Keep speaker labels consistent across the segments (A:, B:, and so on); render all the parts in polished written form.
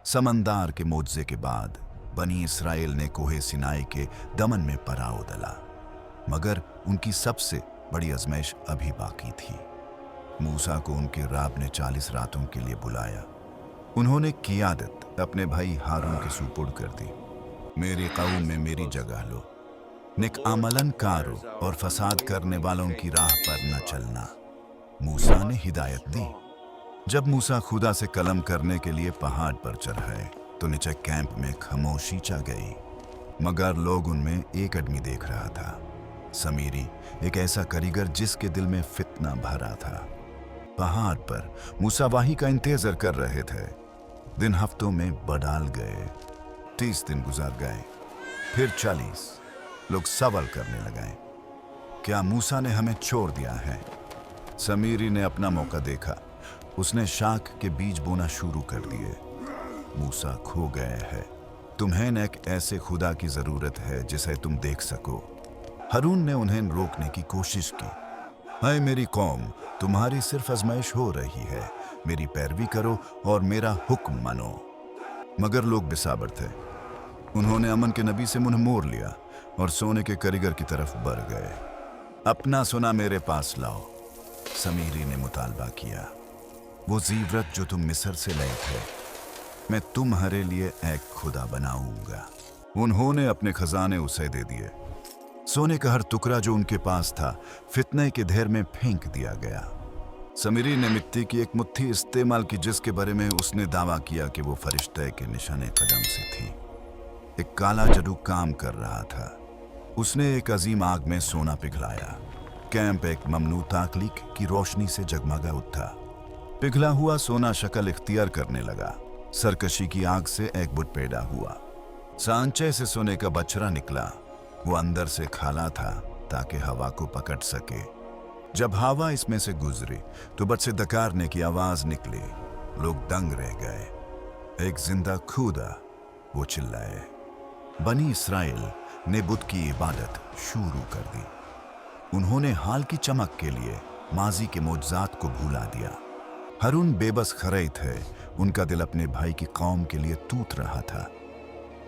A: समंदार के मोज़े के बाद बनी इसराइल ने कोहे सिनाई के दमन में पड़ाव डाला, मगर उनकी सबसे बड़ी आजमाइश अभी बाकी थी। मूसा को उनके रब ने 40 रातों के लिए बुलाया। उन्होंने क़ियादत अपने भाई हारून के सुपुर्द कर दी। मेरी कौम में मेरी जगह लो, नेक अमलन कारो और फसाद करने वालों की राह पर न चलना। मूसा ने हिदायत दी। जब मूसा खुदा से कलम करने के लिए पहाड़ पर चढ़े तो नीचे कैंप में खामोशी छा गई, मगर लोग उनमें एक आदमी देख रहा था, समीरी, एक ऐसा कारीगर जिसके दिल में फितना भरा था। पहाड़ पर मूसा वाही का इंतजार कर रहे थे। दिन हफ्तों में बदल गए। 30 दिन गुजर गए, फिर 40। लोग सवाल करने लगे, क्या मूसा ने हमें छोड़ दिया है? समीरी ने अपना मौका देखा। उसने शाख के बीज बोना शुरू कर दिए। मूसा खो गए है। तुम्हें न एक ऐसे खुदा की जरूरत है जिसे तुम देख सको। हारून ने उन्हें रोकने की कोशिश की। हाय मेरी कौम, तुम्हारी सिर्फ आजमाइश हो रही है, मेरी पैरवी करो और मेरा हुक्म मानो। मगर लोग बेसाबर थे। उन्होंने अमन के नबी से मुंह मोड़ लिया और सोने के कारीगर की तरफ बढ़ गए। अपना सोना मेरे पास लाओ, समीरी ने मुतालबा किया। वो जीवरत जो तुम मिस्र से लाए थे, मैं तुम्हारे लिए एक खुदा बनाऊंगा। उन्होंने अपने खजाने उसे दे दिए। सोने का हर टुकड़ा जो उनके पास था फितने के ढेर में फेंक दिया गया। समीरी ने मिट्टी की एक मुट्ठी इस्तेमाल की जिसके बारे में उसने दावा किया कि वो फरिश्ते के निशाने कदम से थी। एक काला जादू काम कर रहा था। उसने एक अजीम आग में सोना पिघलाया। कैंप एक ममनू ताकलीक की रोशनी से जगमगा उठा। पिघला हुआ सोना शक्ल इख्तियार करने लगा। सरकशी की आग से एक बुत पैदा हुआ। सांचे से सोने का बछड़ा निकला। वो अंदर से खाला था ताकि हवा को पकड़ सके। जब हवा इसमें से गुजरी तो बच्चे दकारने की आवाज निकली। लोग दंग रह गए। एक जिंदा खुदा, वो चिल्लाए। बनी इसराइल ने बुत की इबादत शुरू कर दी। उन्होंने हाल की चमक के लिए माजी के मोजात को भुला दिया। हारून बेबस खड़े थे। उनका दिल अपने भाई की कौम के लिए टूट रहा था।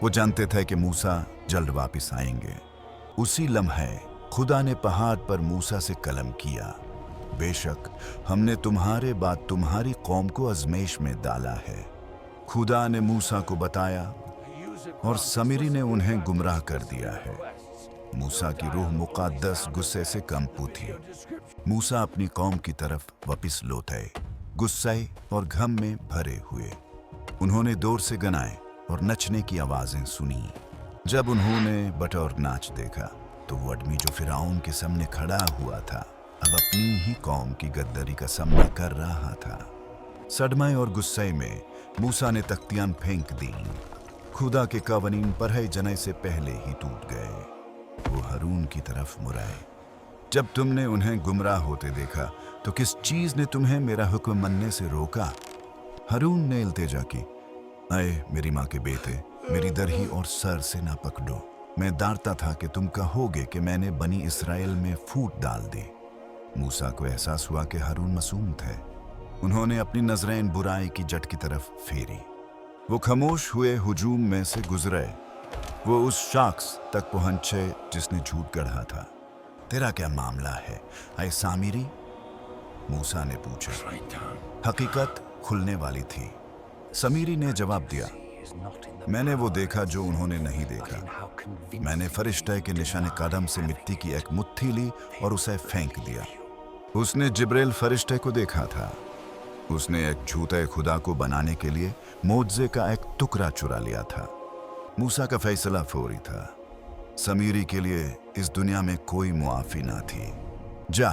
A: वो जानते थे कि मूसा जल्द वापस आएंगे। उसी लम्हे खुदा ने पहाड़ पर मूसा से कलम किया। बेशक हमने तुम्हारे बाद तुम्हारी कौम को आजमाइश में डाला है। खुदा ने मूसा को बताया और समीरी ने उन्हें गुमराह कर दिया है। मूसा की रूह मुक़द्दस गुस्से से कंपू थी। मूसा अपनी कौम की तरफ वापस लौटे, गुस्से और घम में भरे हुए। उन्होंने दूर से गनाए और नचने की आवाजें सुनी। जब उन्होंने बटौर नाच देखा तो वो आदमी जो फिरौन के सामने खड़ा हुआ था अब अपनी ही कौम की गद्दारी का सामना कर रहा था। सदमे और गुस्से में मूसा ने तख्तियां फेंक दी। खुदा के कवानीन पढ़े जने से पहले ही टूट गए। वो हारून की तरफ मुड़ाए। जब तुमने उन्हें गुमराह होते देखा तो किस चीज ने तुम्हें मेरा हुक्म मानने से रोका? हारून ने इल्तिजा की, अय मेरी माँ के बेटे, मेरी दरही और सर से ना पकड़ो। मैं डरता था कि तुम कहोगे कि मैंने बनी इसराइल में फूट डाल दी। मूसा को एहसास हुआ कि हारून मासूम थे। उन्होंने अपनी नजरें बुराई की जट की तरफ फेरी। वो खामोश हुए हुजूम में से गुजरे। वो उस शख्स तक पहुंचे जिसने झूठ गढ़ा था। तेरा क्या मामला है ऐ सामिरी? मूसा ने पूछा। हकीकत खुलने वाली थी। समीरी ने जवाब दिया, मैंने वो देखा जो उन्होंने नहीं देखा। मैंने फरिश्ते के निशाने कदम से मिट्टी की एक मुट्ठी ली और उसे फेंक दिया। उसने जिब्रील फरिश्ते को देखा था। उसने एक झूठे खुदा को बनाने के लिए मोज़े का एक टुकड़ा चुरा लिया था। मूसा का फैसला फौरी था। समीरी के लिए इस दुनिया में कोई मुआफी ना थी। जा,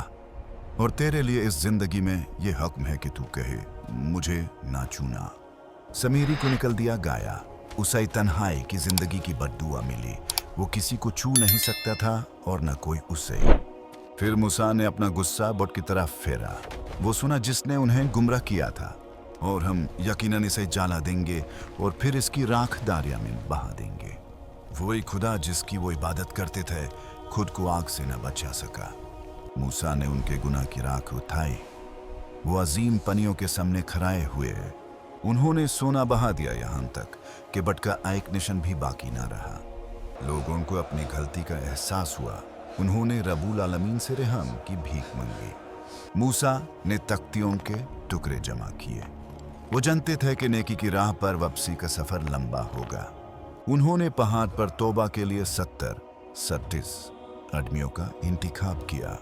A: और तेरे लिए इस जिंदगी में ये हुक्म है कि तू कहे, मुझे ना चुना। समीरी को निकल दिया गाया। उसे तन्हाई की जिंदगी की बद्दुआ मिली। वो किसी को छू नहीं सकता था और न कोई उसे। फिर मूसा ने अपना गुस्सा बुत की तरफ फेरा। वो सुना जिसने उन्हें गुमराह किया था, और हम यकीनन इसे जला देंगे और फिर इसकी राख दरिया में बहा देंगे। वही खुदा जिसकी वो इबादत करते थे खुद को आग से न बचा सका। मूसा ने उनके गुनाह की राख उठाई। वो अजीम पनियों के सामने खड़े हुए। उन्होंने सोना बहा दिया यहाँ तक कि बट का एक निशान भी बाकी ना रहा। लोगों को अपनी गलती का एहसास हुआ। उन्होंने रब्बुल आलमीन से रहम की भीख मांगी। मूसा ने तख्तियों के टुकड़े जमा किए। वो जानते थे कि नेकी की राह पर वापसी का सफर लंबा होगा। उन्होंने पहाड़ पर तौबा के लिए 37 आदमियों का इंतखाब किया।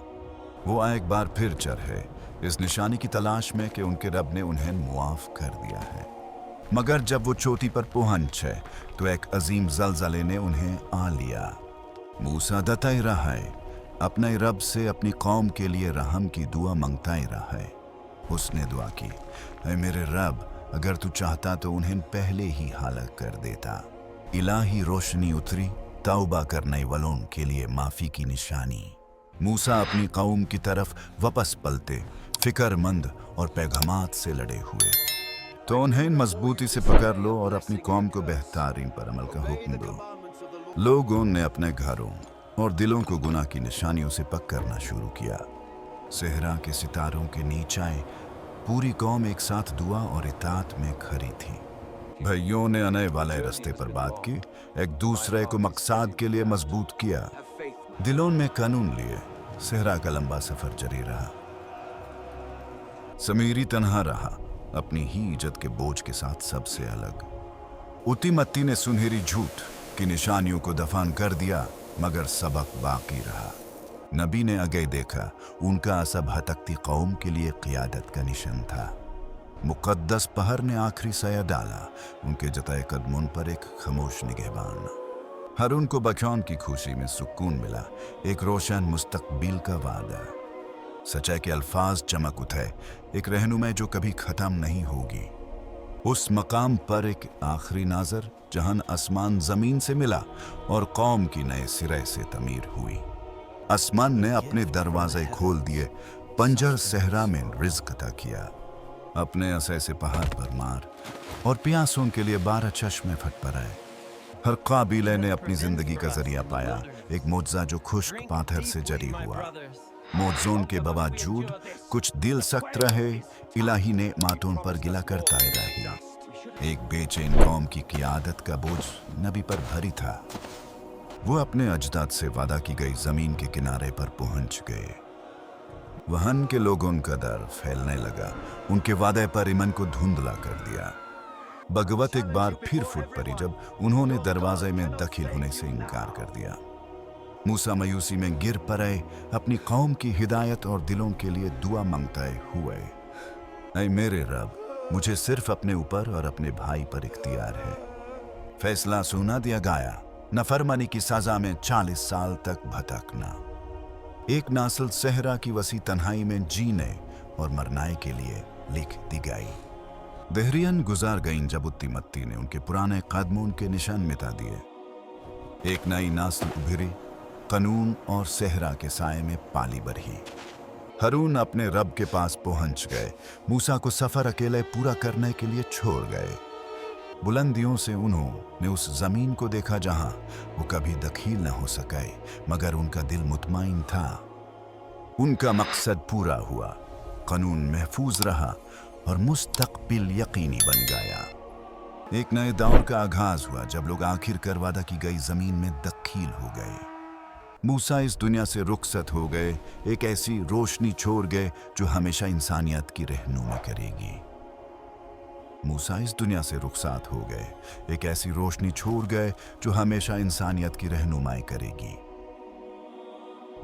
A: वो एक बार फिर चढ़े इस निशानी की तलाश में कि उनके रब ने उन्हें मुआफ कर दिया है। मगर जब वो चोटी पर पहुंचे तो एक अजीम ज़लज़ले ने उन्हें आ लिया। मूसा दता ही रहा है, अपने रब से अपनी कौम के लिए रहम की दुआ मांगता ही रहा है। उसने दुआ की, ऐ मेरे रब, अगर तू चाहता तो उन्हें पहले ही हलाक कर देता। इलाही रोशनी उतरी, तौबा करने वालों के लिए माफ़ी की निशानी। मूसा अपनी कौम की तरफ वापस पलटे, फिक्रमंद और पैगामात से लड़े हुए। तो उन्हें मजबूती से पकड़ लो और अपनी कौम को बेहतरीन पर अमल का हुक्म दो। लोगों ने अपने घरों और दिलों को गुनाह की निशानियों से पक करना शुरू किया। सहरा के सितारों के नीचे पूरी कौम एक साथ दुआ और इताअत में खड़ी थी। भाइयों ने आने वाले रास्ते पर बात की, एक दूसरे को मकसद के लिए मजबूत किया। दिलों में कानून लिए सहरा का लंबा सफर जारी रहा। समीरी तन्हा रहा, अपनी ही इज्जत के बोझ के साथ सबसे अलग। उतिमत्ती ने सुनहरी झूठ की निशानियों को दफन कर दिया, मगर सबक बाकी रहा। नबी ने आगे देखा, उनका असब हतकती कौम के लिए क़ियादत का निशान था। मुक़द्दस पहर ने आखिरी साया डाला, उनके जताए कदमों पर एक खामोश निगहबान। हारून को बचाने की खुशी में सुकून मिला, एक रोशन मुस्तकबिल का वादा। सच्चाई के अल्फाज चमक उठे, एक रहनुमाई जो कभी खत्म नहीं होगी। उस मकाम पर एक आखिरी नाजर जहां आसमान जमीन से मिला और कौम की नए सिरे से तमीर हुई। आसमान ने अपने दरवाजे खोल दिए, पंजर सहरा में रिज़्क अता किया। अपने असै से पहाड़ पर मार और प्यासों के लिए 12 चश्मे फट पड़े। हर काबिले ने अपनी जिंदगी का जरिया पाया, एक मोजा जो खुश्क पाथर से जरी हुआ। मौजून के बावजूद कुछ दिल सख्त रहे, इलाही ने मातों पर गिला करता रही। एक बेचैन कौम की क़ियादत का बोझ नबी पर भारी था। वो अपने अजदाद से वादा की गई जमीन के किनारे पर पहुंच गए। वहां के लोगों का डर फैलने लगा, उनके वादे पर ईमान को धुंधला कर दिया। बगवत एक बार फिर फूट पड़ी जब उन्होंने दरवाजे में दाखिल होने से इनकार कर दिया। मूसा मायूसी में गिर पड़े, अपनी कौम की हिदायत और दिलों के लिए दुआ मांगते हुए, ऐ मेरे रब, मुझे सिर्फ अपने ऊपर और अपने भाई पर इख्तियार है। फैसला सुना दिया गया, नाफरमानी की सजा में 40 साल तक भटकना। एक नस्ल सहरा की वसी तन्हाई में जीने और मरने के लिए लिख दी गई। दहरियन गुजार गईं जब उत्तिमत्ती ने उनके पुराने कदमों के निशान मिटा दिए। एक नई नस्ल उभरी, कानून और सहरा के साए में पाली बढ़ी। हारून अपने रब के पास पहुंच गए, मूसा को सफर अकेले पूरा करने के लिए छोड़ गए। बुलंदियों से उन्होंने उस जमीन को देखा जहां वो कभी दखील न हो सके, मगर उनका दिल मुतमईन था। उनका मकसद पूरा हुआ, कानून महफूज रहा और मुस्तकबिल यकीनी बन गया। एक नए दौर का आगाज हुआ जब लोग आखिरकार वादा की गई जमीन में दखील हो गए। मूसा इस दुनिया से रुखसत हो गए, एक ऐसी रोशनी छोड़ गए जो हमेशा इंसानियत की रहनुमा करेगी। मूसा इस दुनिया से रुखसत हो गए, एक ऐसी रोशनी छोड़ गए जो हमेशा इंसानियत की रहनुमाई करेगी।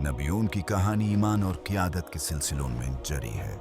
A: नबियों की कहानी ईमान और क़ियादत के सिलसिलों में जारी है।